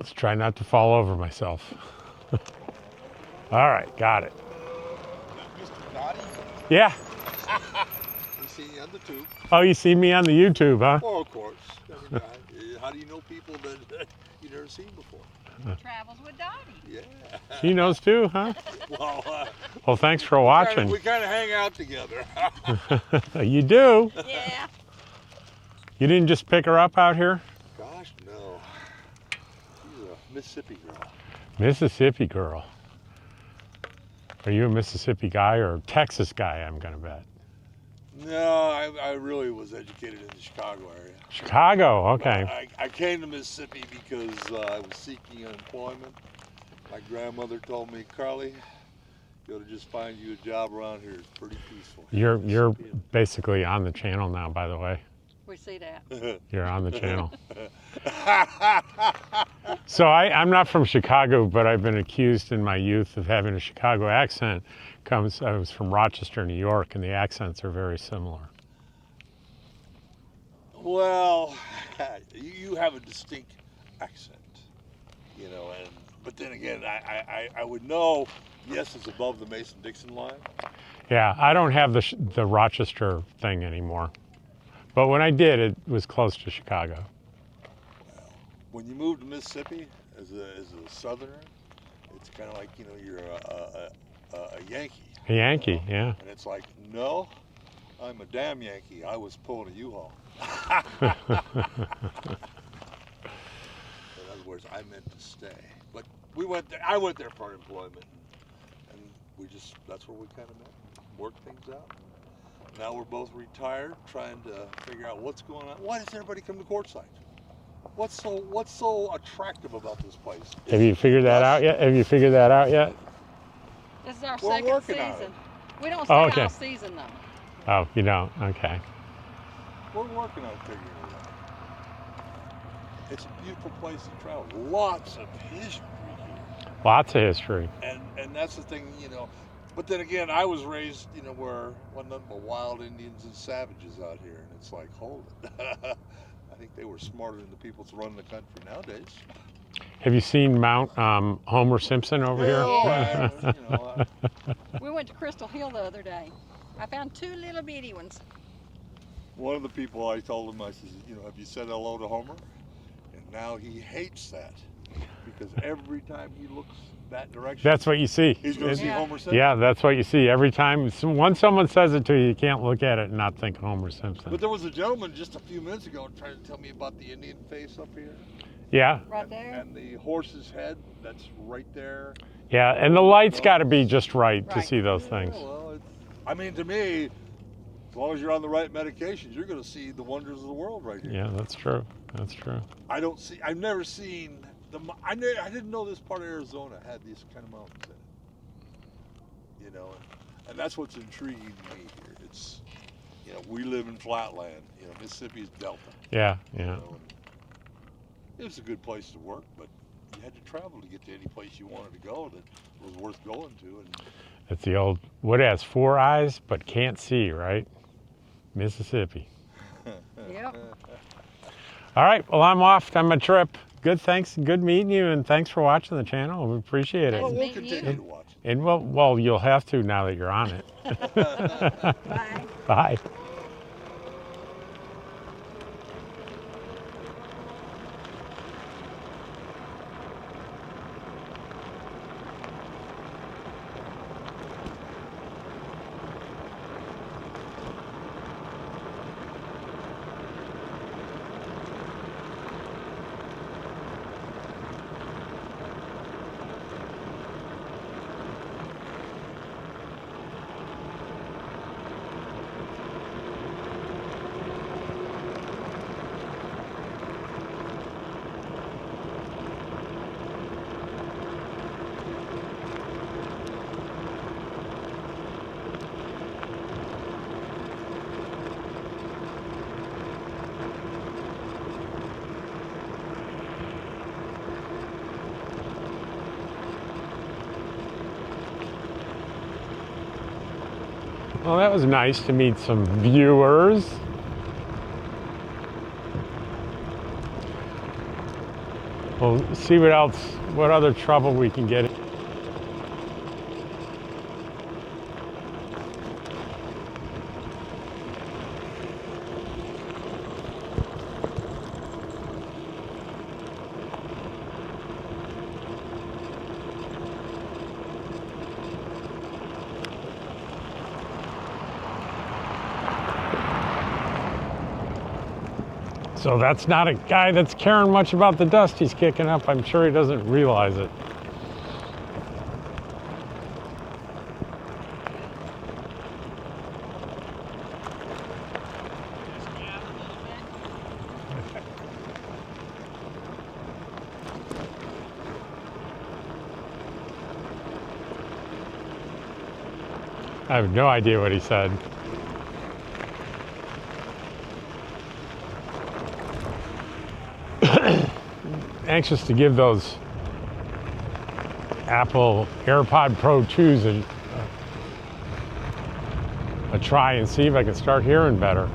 Let's try not to fall over myself. All right, got it. Mr. Dottie? Yeah. We see you on the tube. Oh, you see me on the YouTube, huh? Well, of course. I mean, how do you know people that you've never seen before? Travels with Dottie. Yeah. She knows too, huh? Well, thanks for watching. We kind of hang out together. You do? Yeah. You didn't just pick her up out here? Gosh, no. She's a Mississippi girl. Mississippi girl. Are you a Mississippi guy or a Texas guy, I'm going to bet? No, I really was educated in the Chicago area. Chicago, okay. I came to Mississippi because I was seeking employment. My grandmother told me, Carly, you ought to just find you a job around here. It's pretty peaceful. You're basically on the channel now, by the way. We see that. You're on the channel. So I'm not from Chicago, but I've been accused in my youth of having a Chicago accent. I was from Rochester, New York, and the accents are very similar. Well, you have a distinct accent, you know, but then again, I would know, yes, it's above the Mason-Dixon line. Yeah, I don't have the Rochester thing anymore. But when I did, it was close to Chicago. Well, when you move to Mississippi as a Southerner, it's kind of like, you know, you're a Yankee. A Yankee, you know? yeah. And it's like, no, I'm a damn Yankee. I was pulling a U-Haul. In other words, I meant to stay. But we went there. I went there for employment, and that's where we kind of met, worked things out. Now we're both retired, trying to figure out what's going on. Why does everybody come to Quartzsite? What's so attractive about this place? Have you figured that out yet? This is our We're second working on season. it. We don't stay okay. all season though. Oh, you don't? Okay. We're working on figuring it out. It's a beautiful place to travel. Lots of history here. Lots of history. And that's the thing, you know. But then again, I was raised, you know, where wasn't nothing but wild Indians and savages out here, and it's like, hold it. I think they were smarter than the people that run the country nowadays. Have you seen Mount Homer Simpson over here? Yeah. You know, We went to Crystal Hill the other day. I found two little bitty ones. one of the people, I told him, I said, you know, have you said hello to Homer? And now he hates that because every time he looks that direction, That's what you see. he's going to see Homer Simpson. Yeah, that's what you see. Every time, once someone says it to you, you can't look at it and not think Homer Simpson. But there was a gentleman just a few minutes ago trying to tell me about the Indian face up here. Yeah. Right there. And the horse's head, that's right there. Yeah, and the light's got to be just right to Right. see those things. Yeah, well, I mean, to me, as long as you're on the right medications, you're going to see the wonders of the world right here. Yeah, that's true. That's true. I've never seen, I didn't know this part of Arizona had these kind of mountains in it. You know, and that's what's intriguing to me here. It's, you know, we live in flatland. You know, Mississippi's Delta. Yeah, You yeah. know, and it was a good place to work, but you had to travel to get to any place you wanted to go that was worth going to. And It's the old, what has four eyes but can't see, right? Mississippi. Yep. All right, well, I'm off on my trip. Good, thanks, good meeting you, and thanks for watching the channel. We appreciate it. well, we'll meet you. continue to watch. And well, you'll have to now that you're on it. Bye. Bye. Well, that was nice to meet some viewers. We'll see what else, what other trouble we can get in. So that's not a guy that's caring much about the dust he's kicking up. I'm sure he doesn't realize it. I have no idea what he said. Anxious to give those Apple AirPod Pro 2s a try and see if I can start hearing better.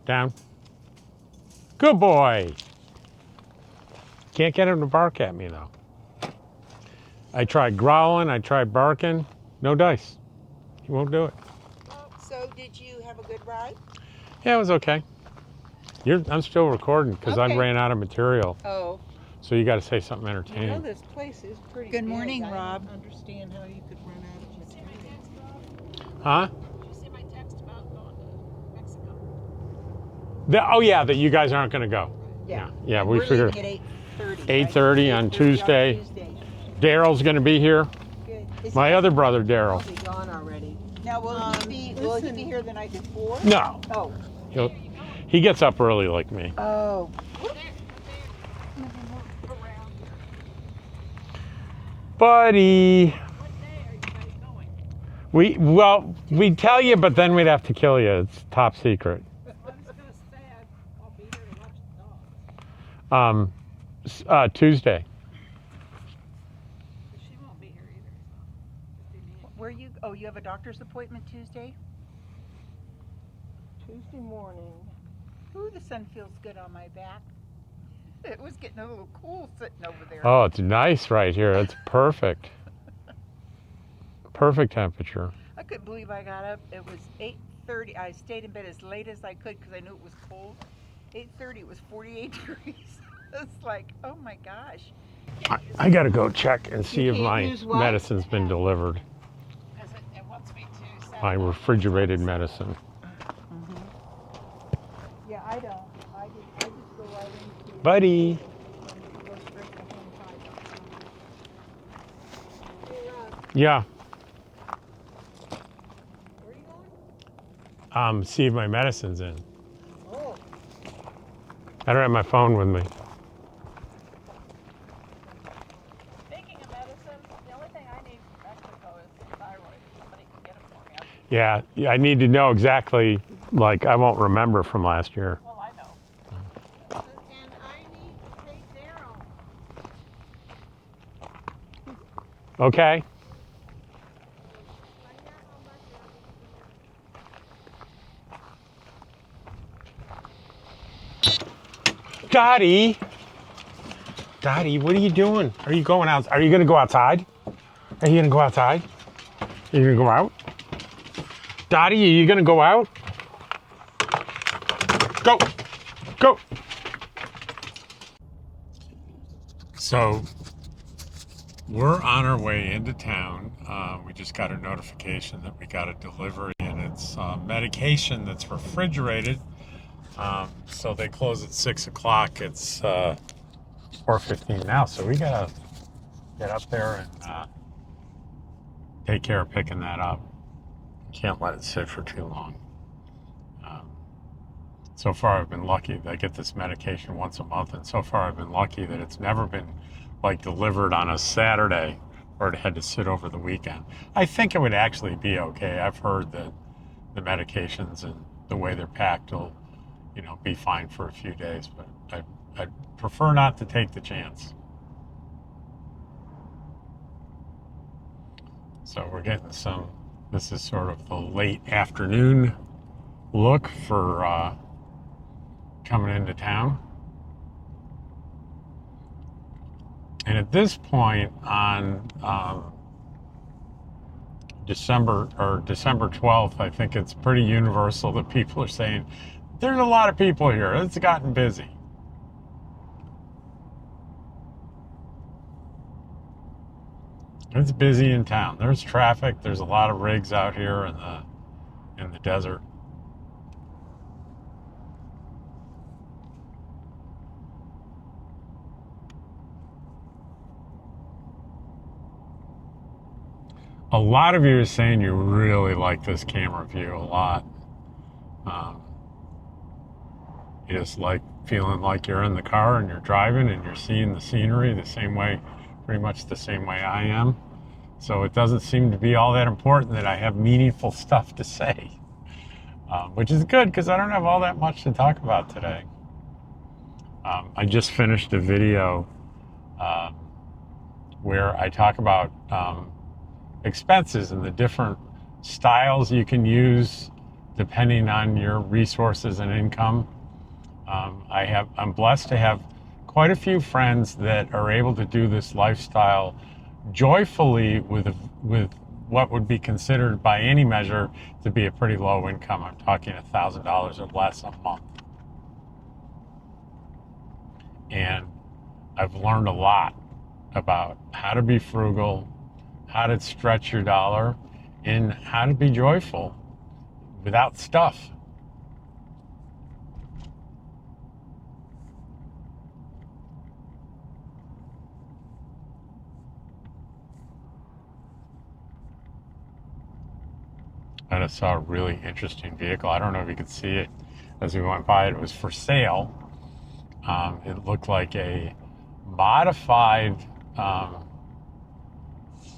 Down. Good boy. Can't get him to bark at me though. I tried growling, I tried barking, no dice. He won't do it. So did you have a good ride? Yeah, it was okay. I'm still recording because I Okay. ran out of material. Oh. So you got to say something You know, entertaining. this place is pretty Good big. morning, I Rob. don't understand how you could run out of material. Huh? Did you see my text about going to Mexico? Oh yeah, that you guys aren't going to go. Yeah. Yeah, And we we're figured leaving at 8:30. 8:30 on Tuesday. Daryl's going to be here. Good. My other brother, Daryl. He'll be gone already. Now, will he be here the night before? No, Oh. he gets up early like me. Oh. Buddy. What day are you guys going? We'd tell you, but then we'd have to kill you. It's top secret. Well, I was gonna say I'll be here to watch the dogs. Tuesday. But she won't be here either. So just be me. Where you? Oh, you have a doctor's appointment Tuesday. Tuesday morning. Ooh, the sun feels good on my back. It was getting a little cool sitting over there. Oh, it's nice right here. It's perfect. Perfect temperature. I couldn't believe I got up. It was 8:30. I stayed in bed as late as I could because I knew it was cold. 8:30. It was 48 degrees. It's like, oh my gosh. I gotta go check and see You if can't my use what? medicine's been delivered. Because it wants me to set My it up. refrigerated medicine. Yeah, I don't. I just go right into. Buddy. Go straight to home time. Hey, Yeah. where are you going? See if my medicine's in. Oh, I don't have my phone with me. speaking of medicine, the only thing I need from Mexico is thyroid. If somebody can get it for me. Yeah, I need to know exactly. Like, I won't remember from last year. Well, I know. And I need to take Daryl. Okay. Dottie. Dottie, what are you doing? Are you going out? Are you going to go outside? Are you going to go outside? Are you going to go out? Dottie, are you going to go out? Go. Go. So, we're on our way into town. We just got a notification that we got a delivery, and it's medication that's refrigerated. So they close at 6 o'clock. It's 4:15 now, so we gotta get up there and take care of picking that up. Can't let it sit for too long. So far, I've been lucky. I get this medication once a month, and so far, I've been lucky that it's never been like delivered on a Saturday or it had to sit over the weekend. I think it would actually be okay. I've heard that the medications and the way they're packed will, be fine for a few days, but I'd prefer not to take the chance. So we're getting this is sort of the late afternoon look for coming into town. And at this point on December 12th, I think it's pretty universal that people are saying, there's a lot of people here. It's gotten busy. It's busy in town. There's traffic. There's a lot of rigs out here in the desert. A lot of you are saying you really like this camera view a lot. You just like feeling like you're in the car and you're driving and you're seeing the scenery the same way, pretty much the same way I am. So it doesn't seem to be all that important that I have meaningful stuff to say, which is good because I don't have all that much to talk about today. I just finished a video where I talk about expenses and the different styles you can use depending on your resources and income. I'm blessed to have quite a few friends that are able to do this lifestyle joyfully with what would be considered by any measure to be a pretty low income. I'm talking $1,000 or less a month. And I've learned a lot about how to be frugal, how to stretch your dollar, and how to be joyful without stuff. I just saw a really interesting vehicle. I don't know if you could see it as we went by it. It was for sale. It looked like a modified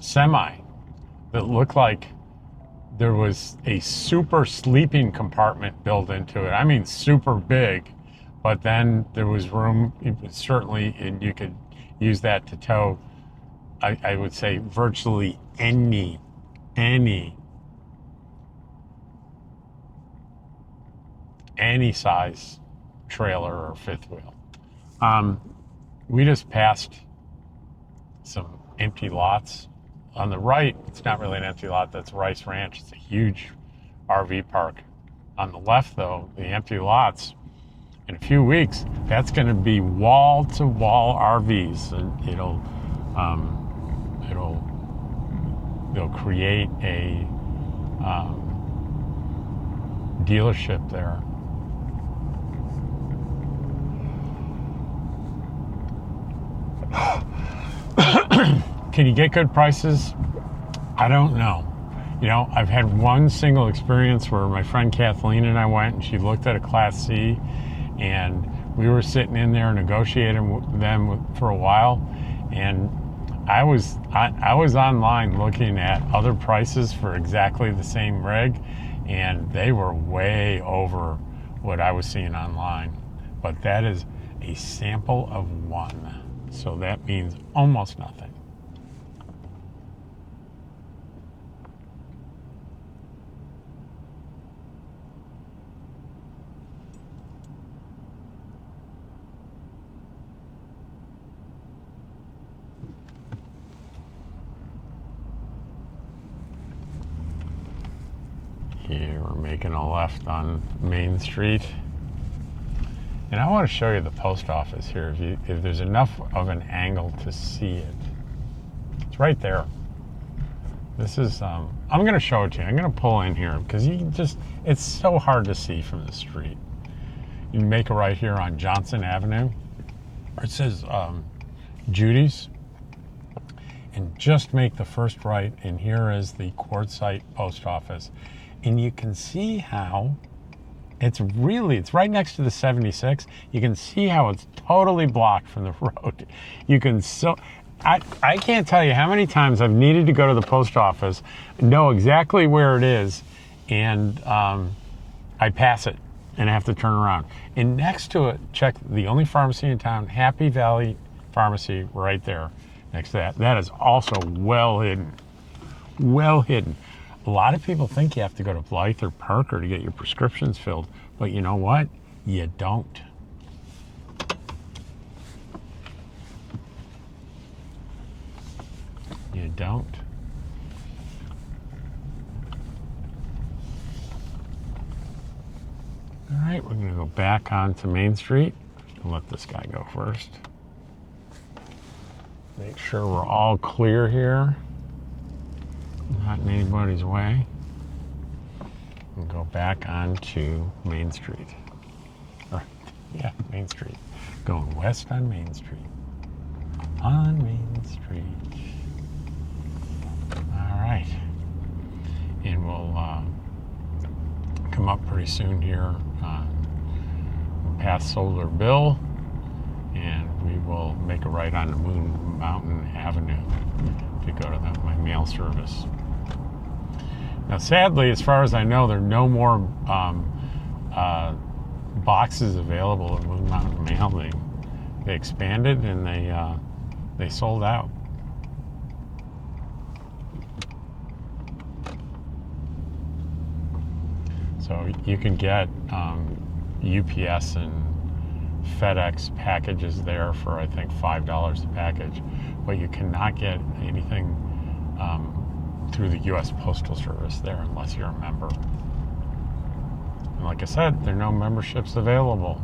semi that looked like there was a super sleeping compartment built into it. I mean, super big, but then there was room, certainly, and you could use that to tow, I would say, virtually any size trailer or fifth wheel. We just passed some empty lots. On the right, it's not really an empty lot, that's Rice Ranch. It's a huge RV park. On the left, though, the empty lots, in a few weeks, that's going to be wall-to-wall RVs, and they'll create a dealership there. Can you get good prices? I don't know. You know, I've had one single experience where my friend Kathleen and I went, and she looked at a Class C, and we were sitting in there negotiating with them for a while, and I was online looking at other prices for exactly the same rig, and they were way over what I was seeing online. But that is a sample of one, so that means almost nothing. Here we're making a left on Main Street. And I want to show you the post office here if there's enough of an angle to see it. It's right there. This is, I'm going to show it to you. I'm going to pull in here because it's so hard to see from the street. You make a right here on Johnson Avenue. It says Judy's. And just make the first right, and here is the Quartzsite post office. And you can see how it's right next to the 76. You can see how it's totally blocked from the road. I can't tell you how many times I've needed to go to the post office, know exactly where it is, and I pass it and I have to turn around. And next to it, check the only pharmacy in town, Happy Valley Pharmacy, right there next to that. That is also well hidden. Well hidden. A lot of people think you have to go to Blythe or Parker to get your prescriptions filled, but you know what? You don't. You don't. All right, we're going to go back onto Main Street. I'll let this guy go first. Make sure we're all clear here. Not in anybody's way. And go back onto Main Street. Yeah, Main Street. Going west on Main Street. On Main Street. All right. And we'll come up pretty soon here. Past Solar Bill. And we will make a right on the Moon Mountain Avenue to go to my mail service. Now, sadly, as far as I know, there are no more boxes available at Moon Mountain Mail. They expanded and they sold out. So you can get UPS and FedEx packages there for, I think, $5 a package, but you cannot get anything through the U.S. Postal Service there unless you're a member. And like I said, there are no memberships available.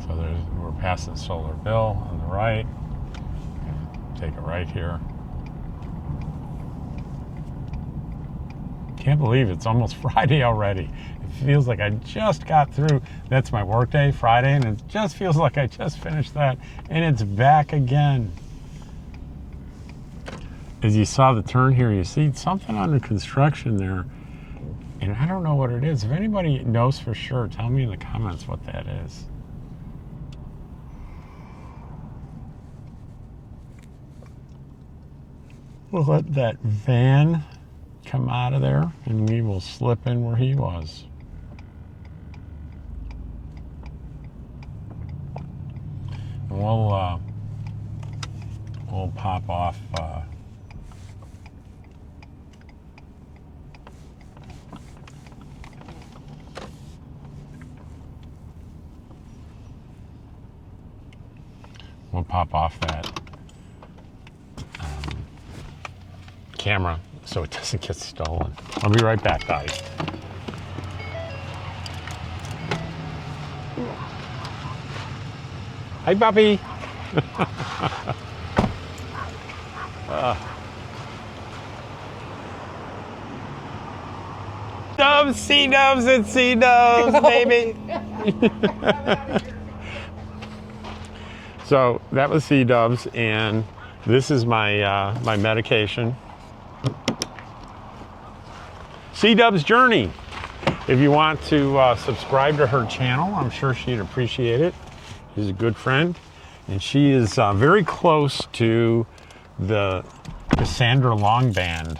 So we're passing Solar Bill on the right. Take a right here. Can't believe it's almost Friday already. It feels like I just got through. That's my work day, Friday, and it just feels like I just finished that, and it's back again. As you saw the turn here, you see something under construction there. And I don't know what it is. If anybody knows for sure, tell me in the comments what that is. We'll let that van come out of there and we will slip in where he was. And we'll pop off that camera so it doesn't get stolen. I'll be right back, guys. Hi, Bobby. Doves, sea doves, and sea doves, baby. So that was sea doves, and this is my my medication. Sea Dove's Journey. If you want to subscribe to her channel, I'm sure she'd appreciate it. She's a good friend, and she is very close to the Cassandra Long Band.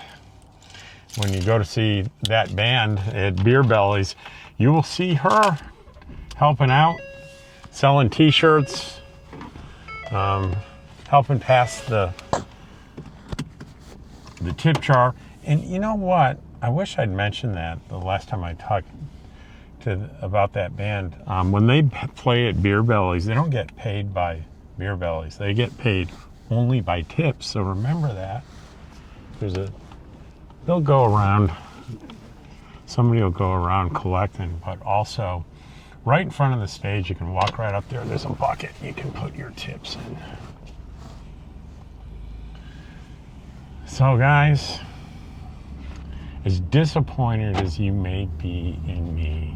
When you go to see that band at Beer Bellies, you will see her helping out, selling t-shirts, helping pass the tip jar. And you know what? I wish I'd mentioned that the last time I talked about that band. When they play at Beer Bellies, they don't get paid by Beer Bellies. They get paid only by tips. So remember that. They'll go around. Somebody will go around collecting, but also right in front of the stage, you can walk right up there. There's a bucket. You can put your tips in. So guys, as disappointed as you may be in me,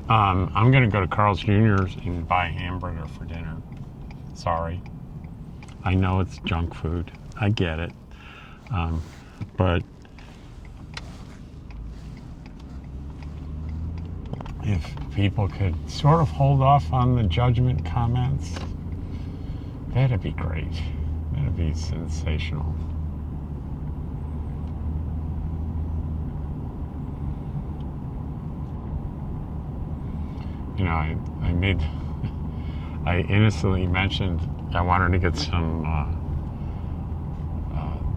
I'm gonna go to Carl's Jr.'s and buy a hamburger for dinner. Sorry. I know it's junk food. I get it. But if people could sort of hold off on the judgment comments, that'd be great. That'd be sensational. You know, I innocently mentioned I wanted to get some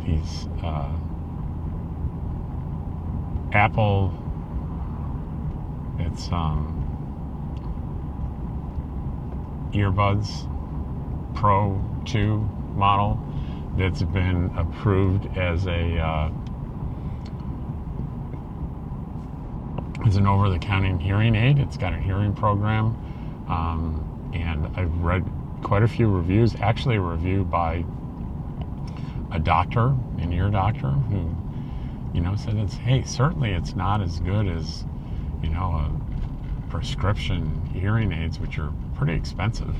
these Apple, it's earbuds Pro 2 model that's been approved as an over-the-counter hearing aid. It's got a hearing program, and I've read quite a few reviews, actually a review by a doctor, an ear doctor, who, you know, said certainly it's not as good as, you know, a prescription hearing aids, which are pretty expensive.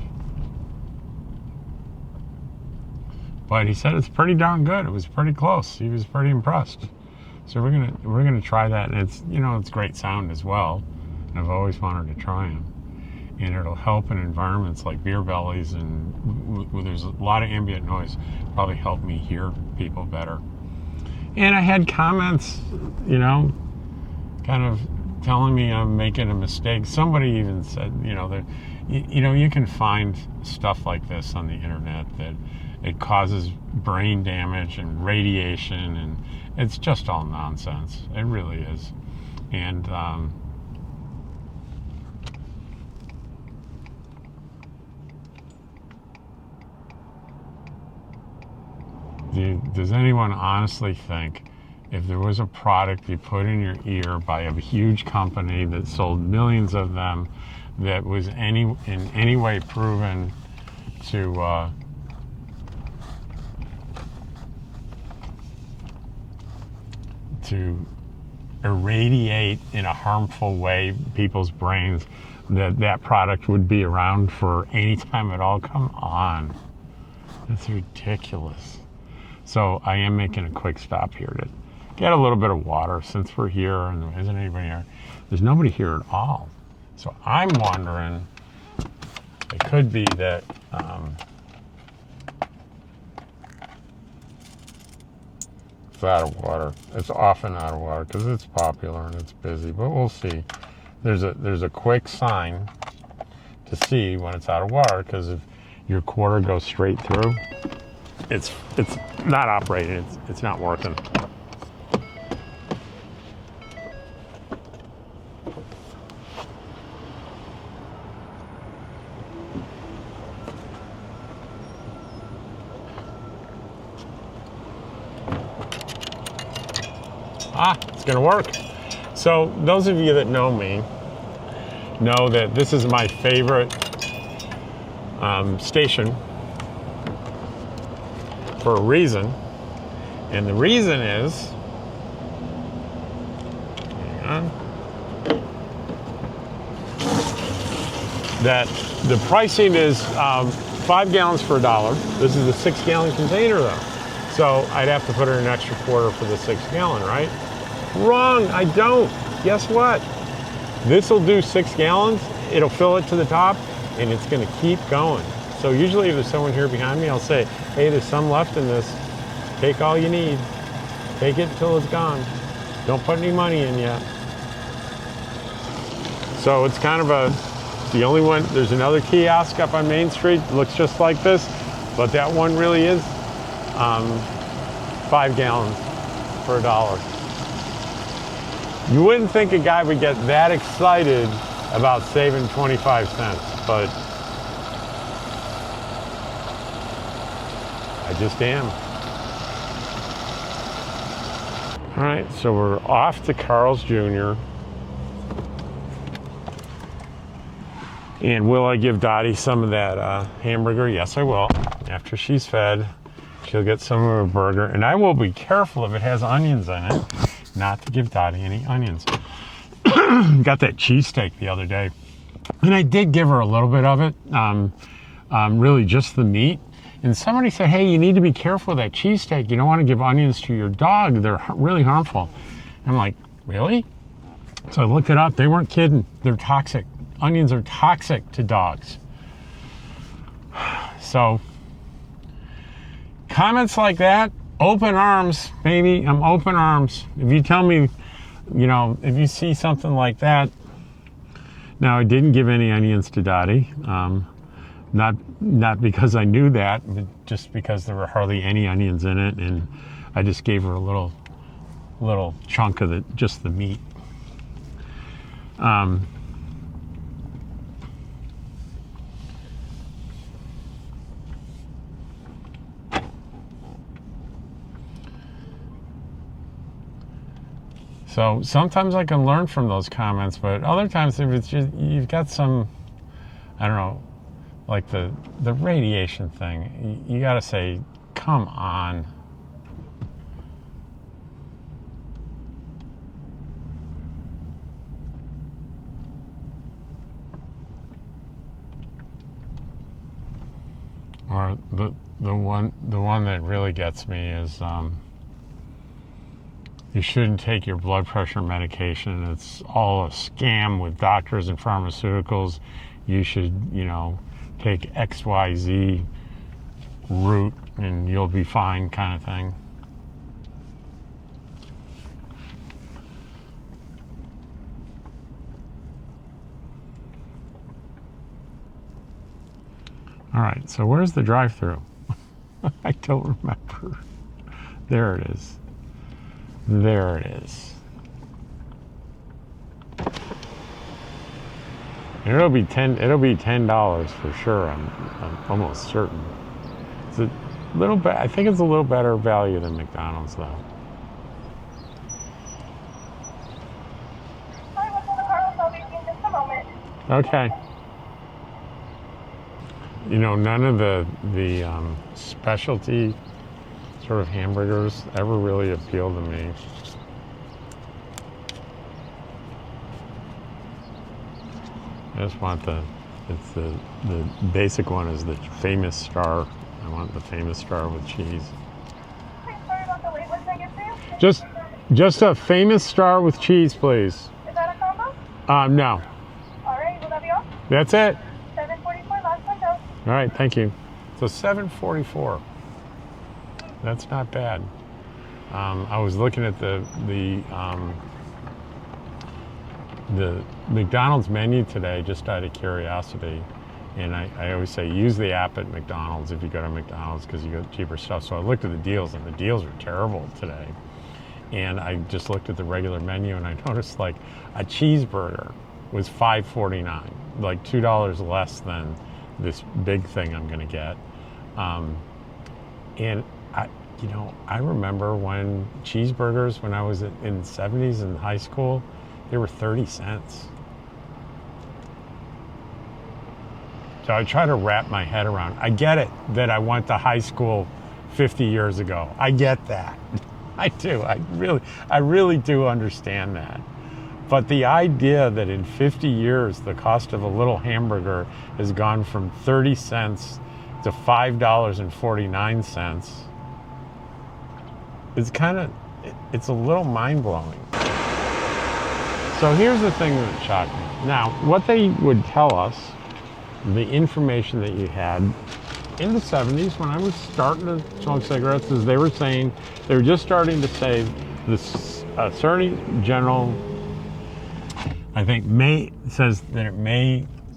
But he said it's pretty darn good. It was pretty close. He was pretty impressed. So we're gonna try that, and it's, you know, it's great sound as well. And I've always wanted to try them. And it'll help in environments like Beer Bellies and where there's a lot of ambient noise. Probably help me hear people better. And I had comments, you know, kind of telling me I'm making a mistake. Somebody even said, you know, that you can find stuff like this on the internet that it causes brain damage and radiation, and it's just all nonsense. It really is. And does anyone honestly think if there was a product you put in your ear by a huge company that sold millions of them that was in any way proven to irradiate in a harmful way people's brains, that product would be around for any time at all? Come on. That's ridiculous. So I am making a quick stop here to get a little bit of water since we're here and there isn't anybody here. There's nobody here at all. So I'm wondering, it could be that it's out of water. It's often out of water because it's popular and it's busy, but we'll see. There's a quick sign to see when it's out of water, because if your quarter goes straight through, it's not operating. It's not working. It's gonna work. So those of you that know me know that this is my favorite station for a reason. And the reason is, hang on, that the pricing is 5 gallons for $1. This is a 6-gallon container though. So I'd have to put in an extra quarter for the 6-gallon, right? Wrong, I don't. Guess what? This will do 6 gallons, it'll fill it to the top, and it's gonna keep going. So usually if there's someone here behind me, I'll say, hey, there's some left in this. Take all you need. Take it until it's gone. Don't put any money in yet. So it's kind of the only one. There's another kiosk up on Main Street, looks just like this, but that one really is 5 gallons for $1. You wouldn't think a guy would get that excited about saving 25 cents, but I just am. All right, so we're off to Carl's Jr. And will I give Dottie some of that hamburger? Yes, I will. After she's fed, she'll get some of a burger. And I will be careful if it has onions in it, not to give Dottie any onions. Got that cheesesteak the other day. And I did give her a little bit of it, really just the meat. And somebody said, hey, you need to be careful with that cheesesteak. You don't want to give onions to your dog. They're really harmful. I'm like, really? So I looked it up. They weren't kidding. They're toxic. Onions are toxic to dogs. So comments like that, open arms, baby. I'm open arms. If you tell me, you know, if you see something like that. Now, I didn't give any onions to Dottie. Not because I knew that, but just because there were hardly any onions in it, and I just gave her a little chunk of just the meat. So sometimes I can learn from those comments, but other times if it's just, you've got some, I don't know, like the radiation thing, you gotta say, come on. Or the one that really gets me is you shouldn't take your blood pressure medication. It's all a scam with doctors and pharmaceuticals. You should, you know, take XYZ route and you'll be fine, kind of thing. All right, so where's the drive-through? I don't remember. There it is. There it is. And it'll be $10 for sure. I'm almost certain. It's a little bit. I think it's a little better value than McDonald's, though. Hi, welcome to Carlos. I'll be in just a moment. Okay. You know, none of the specialty sort of hamburgers ever really appealed to me. I just want the basic one is the famous star. I want the famous star with cheese. Just a famous star with cheese, please. Is that a combo? No. All right, will that be all? That's it. 744, last window. All right, thank you. So 744. That's not bad. I was looking at the McDonald's menu today just out of curiosity. And I always say use the app at McDonald's if you go to McDonald's because you get cheaper stuff. So I looked at the deals and the deals are terrible today. And I just looked at the regular menu and I noticed like a cheeseburger was $5.49, like $2 less than this big thing I'm gonna get. And I remember when cheeseburgers, when I was in the 70s in high school, they were 30 cents. So I try to wrap my head around. I get it that I went to high school 50 years ago. I get that. I do. I really do understand that. But the idea that in 50 years the cost of a little hamburger has gone from 30 cents to $5.49 is it's a little mind-blowing. So here's the thing that shocked me. Now, what they would tell us, the information that you had in the 70s when I was starting to smoke cigarettes, is they were just starting to say this Attorney General, I think, says that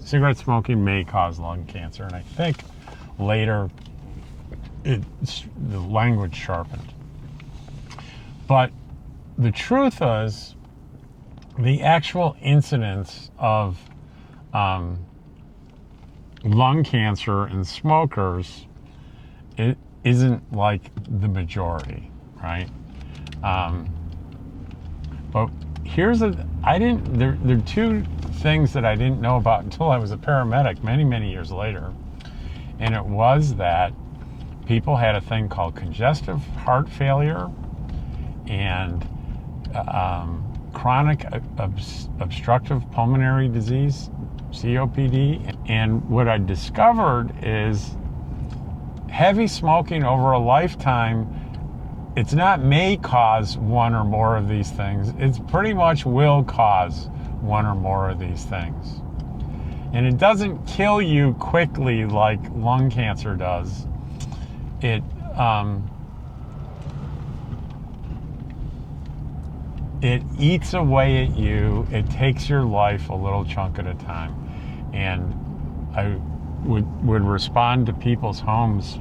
cigarette smoking may cause lung cancer, and I think later the language sharpened. But the truth is, the actual incidence of lung cancer in smokers, it isn't like the majority, right? But there are two things that I didn't know about until I was a paramedic many, many years later. And it was that people had a thing called congestive heart failure and chronic obstructive pulmonary disease, COPD. And what I discovered is heavy smoking over a lifetime, it's not may cause one or more of these things, it's pretty much will cause one or more of these things. And it doesn't kill you quickly like lung cancer does. It eats away at you. It takes your life a little chunk at a time. And I would respond to people's homes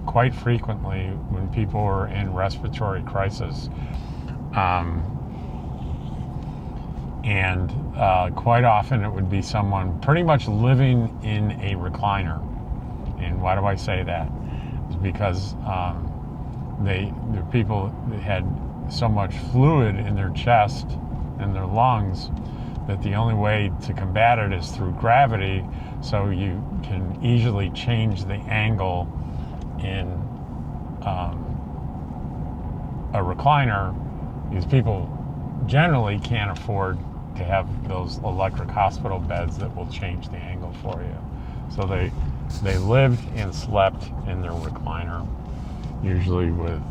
quite frequently when people were in respiratory crisis. And quite often it would be someone pretty much living in a recliner. And why do I say that? It's because the people that had so much fluid in their chest and their lungs that the only way to combat it is through gravity, so you can easily change the angle in a recliner, because people generally can't afford to have those electric hospital beds that will change the angle for you. So they lived and slept in their recliner, usually with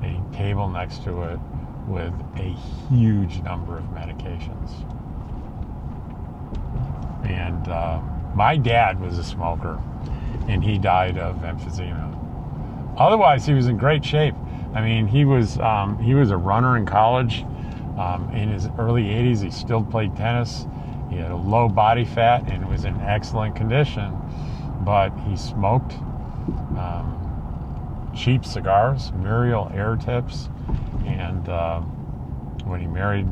a table next to it with a huge number of medications. And my dad was a smoker, and he died of emphysema. Otherwise, he was in great shape. I mean, he was a runner in college. In his early 80s, he still played tennis. He had a low body fat and was in excellent condition, but he smoked cheap cigars, Muriel air tips, and when he married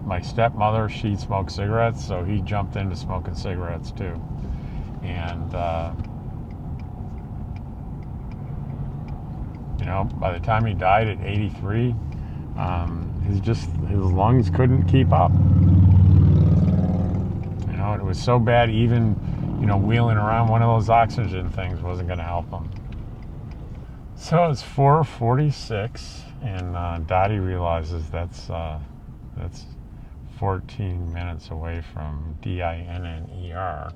my stepmother, she smoked cigarettes, so he jumped into smoking cigarettes too. And by the time he died at 83, his lungs couldn't keep up. It was so bad, even wheeling around one of those oxygen things wasn't going to help him. So it's 4:46, and Dottie realizes that's 14 minutes away from DINNER.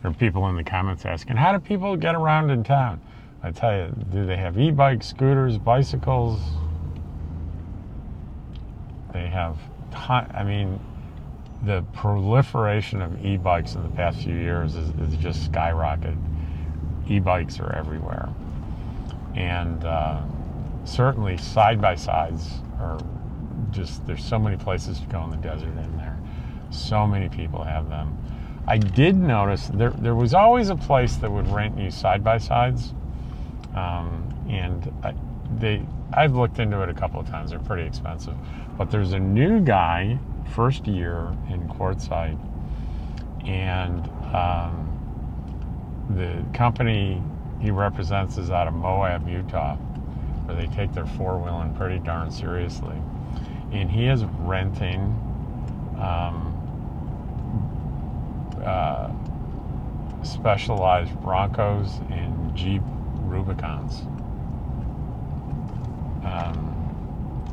There are people in the comments asking, how do people get around in town? I tell you, do they have e-bikes, scooters, bicycles? They have, I mean, the proliferation of e-bikes in the past few years is just skyrocketed. E-bikes are everywhere. And certainly side-by-sides are just, there's so many places to go in the desert in there. So many people have them. I did notice there was always a place that would rent you side-by-sides. And I've looked into it a couple of times. They're pretty expensive. But there's a new guy, first year in Quartzsite, and the company he represents is out of Moab, Utah, where they take their four-wheeling pretty darn seriously. And he is renting specialized Broncos and Jeep Rubicons.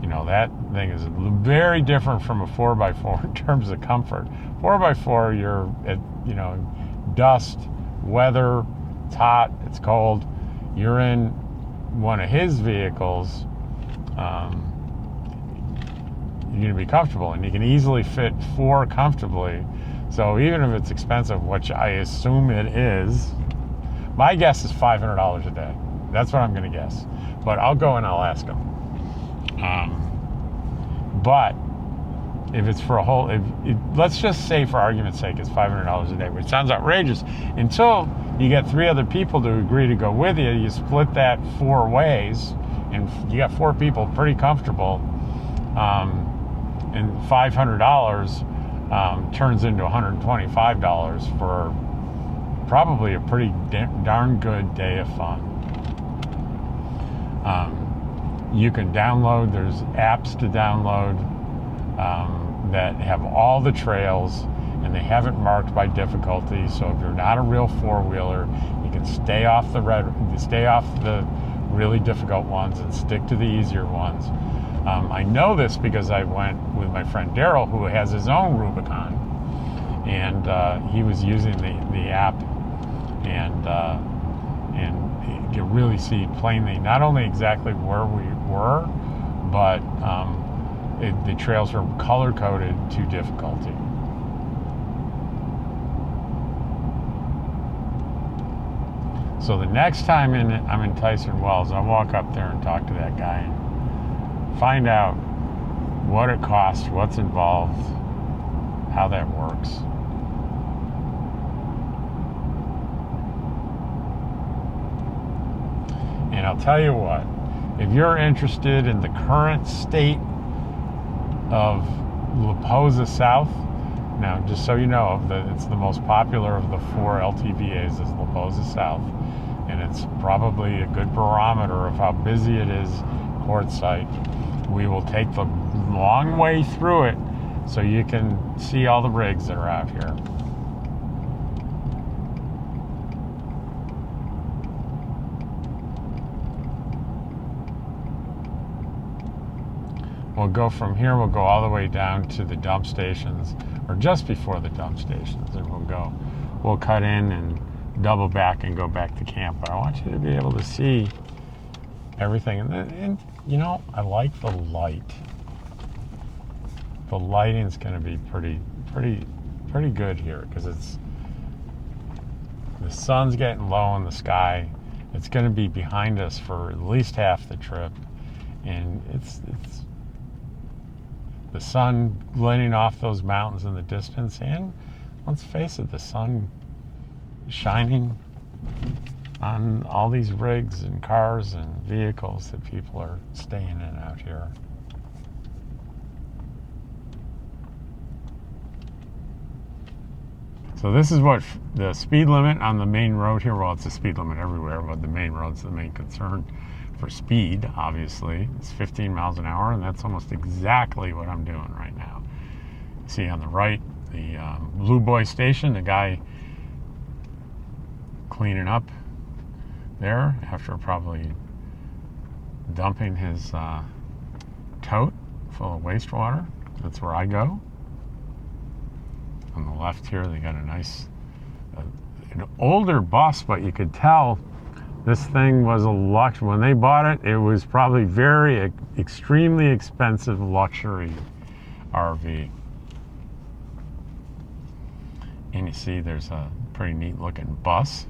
You know, that thing is very different from a 4x4 in terms of comfort. 4x4, you're at, you know, dust, weather, it's hot, it's cold. You're in one of his vehicles, you're going to be comfortable, and you can easily fit four comfortably. So even if it's expensive, which I assume it is, my guess is $500 a day. That's what I'm going to guess. But I'll go and I'll ask him. But if it's for a whole, let's just say for argument's sake it's $500 a day, which sounds outrageous, until you get three other people to agree to go with you. You split that four ways, and you got four people pretty comfortable, and $500 turns into $125 for probably a pretty darn good day of fun. You can download, there's apps to download that have all the trails, and they have it marked by difficulty. So if you're not a real four-wheeler, you can stay off the really difficult ones and stick to the easier ones. I know this because I went with my friend Daryl, who has his own Rubicon, and he was using the app, and you really see plainly not only exactly where we were, but the trails are color-coded to difficulty. So the next time I'm in Tyson Wells, I'll walk up there and talk to that guy and find out what it costs, what's involved, how that works. And I'll tell you what, if you're interested in the current state of La Posa South, now just so you know, it's the most popular of the four LTVAs is La Posa South, and it's probably a good barometer of how busy it is, Quartzsite. We will take the long way through it so you can see all the rigs that are out here. We'll go from here, we'll go all the way down to the dump stations, or just before the dump stations, and we'll cut in and double back and go back to camp. But I want you to be able to see everything. And you know, I like the light. The lighting's going to be pretty good here, because the sun's getting low in the sky. It's going to be behind us for at least half the trip, and it's the sun glinting off those mountains in the distance, and let's face it, the sun shining on all these rigs and cars and vehicles that people are staying in out here. So this is what the speed limit on the main road here, well, it's a speed limit everywhere, but the main road's the main concern for speed, obviously. It's 15 miles an hour, and that's almost exactly what I'm doing right now. See on the right, the Blue Boy Station, the guy cleaning up there after probably dumping his tote full of wastewater. That's where I go. On the left here, they got a nice, an older bus, but you could tell This thing was a luxury. When they bought it, it was probably extremely expensive luxury RV. And you see there's a pretty neat looking bus.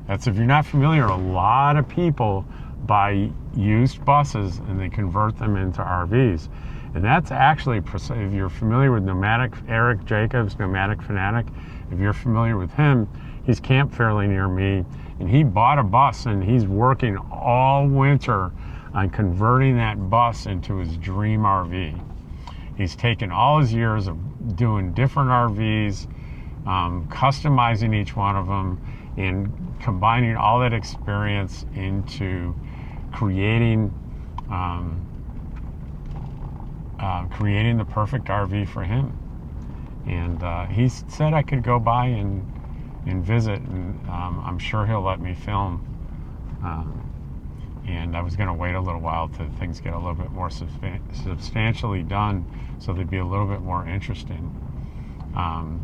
That's, if you're not familiar, a lot of people buy used buses and they convert them into RVs. And that's actually, if you're familiar with Eric Jacobs, Nomadic Fanatic, if you're familiar with him, he's camped fairly near me, and he bought a bus and he's working all winter on converting that bus into his dream RV. He's taken all his years of doing different RVs, customizing each one of them, and combining all that experience into creating the perfect RV for him. And he said I could go by and visit, and I'm sure he'll let me film. And I was going to wait a little while till things get a little bit more substantially done, so they'd be a little bit more interesting. 'Cause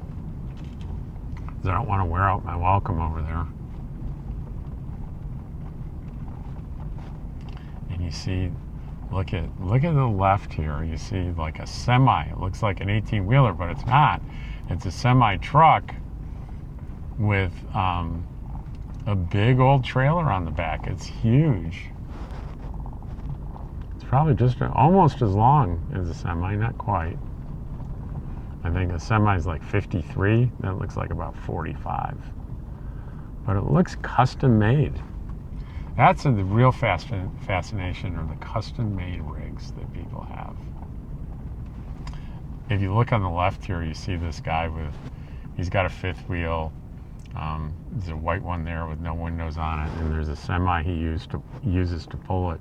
I don't want to wear out my welcome over there. And you see, look at the left here. You see like a semi. It looks like an 18-wheeler, but it's not. It's a semi truck with a big old trailer on the back. It's huge. It's probably just almost as long as a semi, not quite. I think a semi is like 53. That looks like about 45. But it looks custom made. That's the real fascination, or the custom made rigs that people have. If you look on the left here, you see this guy he's got a fifth wheel. There's a white one there with no windows on it, and there's a semi he uses to pull it.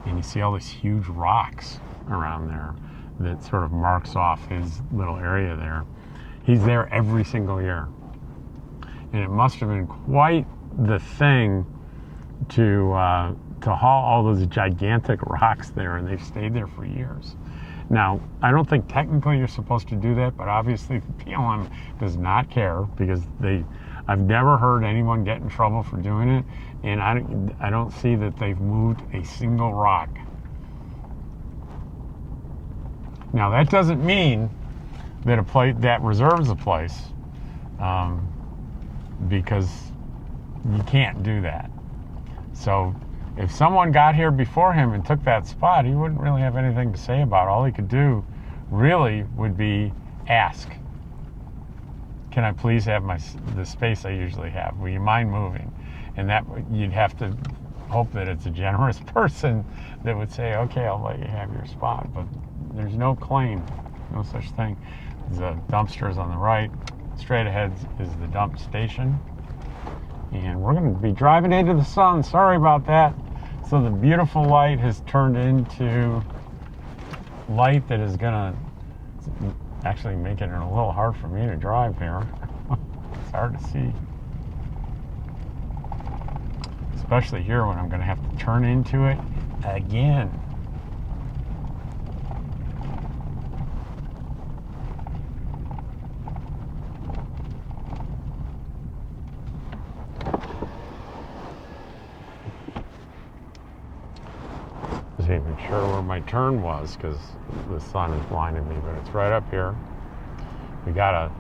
And you see all these huge rocks around there that sort of marks off his little area there. He's there every single year. And it must have been quite the thing to haul all those gigantic rocks there, and they've stayed there for years. Now, I don't think technically you're supposed to do that, but obviously the PLM does not care, because I've never heard anyone get in trouble for doing it, and I don't see that they've moved a single rock. Now, that doesn't mean that that reserves a place, because you can't do that. So if someone got here before him and took that spot, he wouldn't really have anything to say about it. All he could do really would be ask, can I please have the space I usually have? Will you mind moving? And that you'd have to hope that it's a generous person that would say, okay, I'll let you have your spot. But there's no claim, no such thing. The dumpster is on the right. Straight ahead is the dump station. And we're going to be driving into the sun. Sorry about that. So the beautiful light has turned into light that is going to actually make it a little hard for me to drive here. It's hard to see. Especially here when I'm going to have to turn into it again. Wasn't even sure where my turn was because the sun is blinding me, but it's right up here. We gotta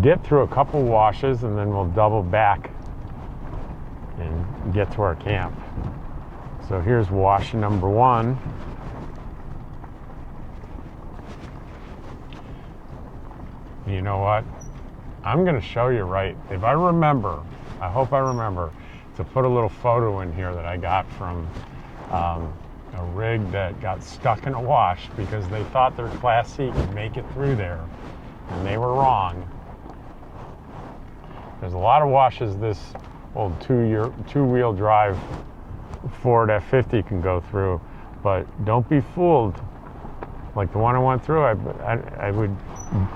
dip through a couple washes and then we'll double back and get to our camp. So here's wash number 1. You know what? I'm gonna show you right. If I remember, I hope I remember to put a little photo in here that I got from a rig that got stuck in a wash because they thought their Class C could make it through there, and they were wrong. There's a lot of washes this old two-wheel drive Ford F50 can go through, but don't be fooled. Like the one I went through, I would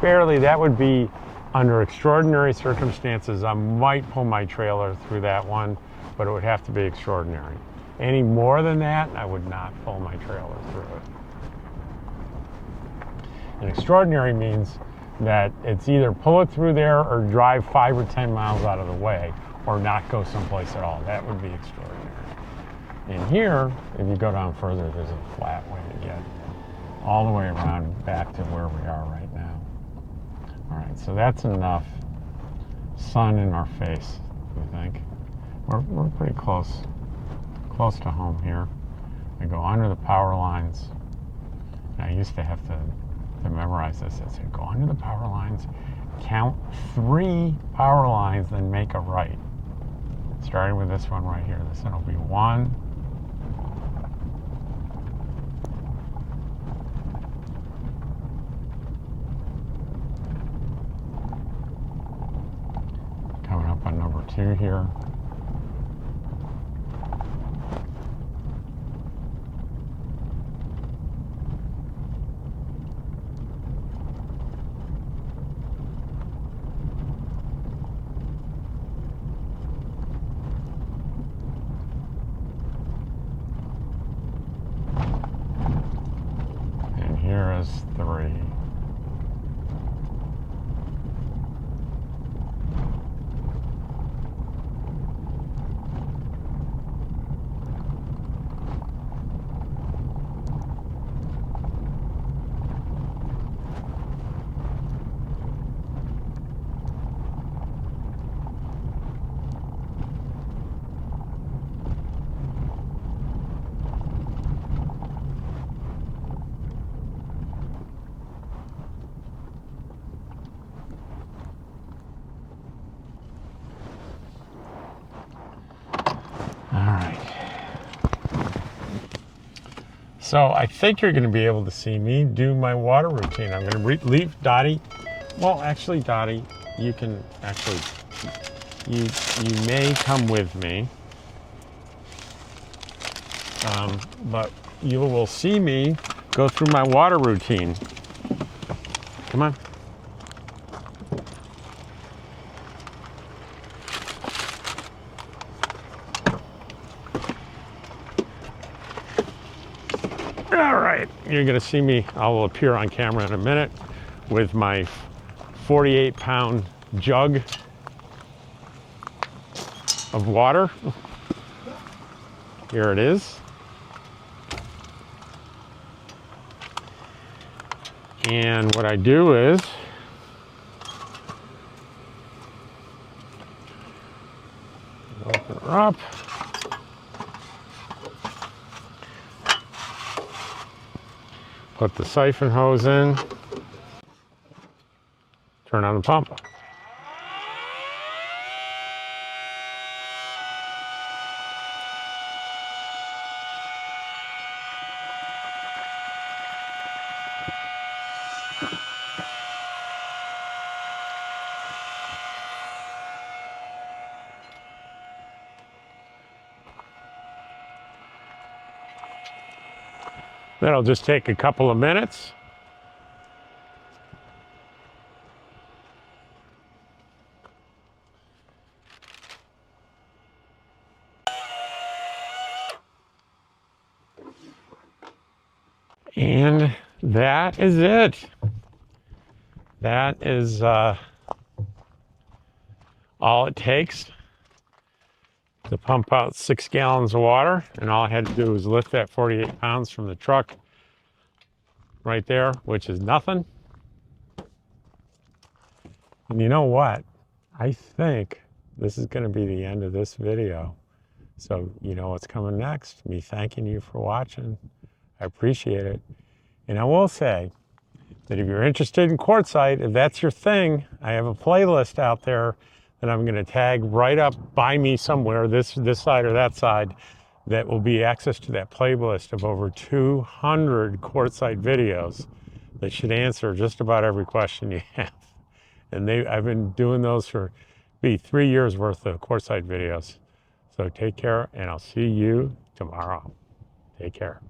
barely, that would be under extraordinary circumstances. I might pull my trailer through that one, but it would have to be extraordinary. Any more than that, I would not pull my trailer through it. And extraordinary means that it's either pull it through there or drive 5 or 10 miles out of the way or not go someplace at all. That would be extraordinary. And here, if you go down further, there's a flat way to get all the way around back to where we are right now. All right, so that's enough sun in our face, I think. We're pretty close to home here. I go under the power lines. And I used to have to memorize this. I said, go under the power lines, count 3 power lines, then make a right. Starting with this one right here. This one will be 1. Coming up on number 2 here. Here is 3. So I think you're going to be able to see me do my water routine. I'm going to leave Dottie. Well, actually, Dottie, you can actually, you may come with me. But you will see me go through my water routine. Come on. All right, you're gonna see me, I will appear on camera in a minute with my 48-pound jug of water. Here it is. And what I do is open her up. Put the siphon hose in, turn on the pump. That'll just take a couple of minutes. And that is it. That is all it takes to pump out 6 gallons of water. And all I had to do was lift that 48 pounds from the truck right there, which is nothing. And you know what? I think this is going to be the end of this video. So you know what's coming next? Me thanking you for watching. I appreciate it. And I will say that if you're interested in Quartzsite, if that's your thing, I have a playlist out there that I'm going to tag right up by me somewhere, this side or that side, that will be access to that playlist of over 200 Quartzsite videos that should answer just about every question you have. And I've been doing those for 3 years worth of Quartzsite videos. So take care, and I'll see you tomorrow. Take care.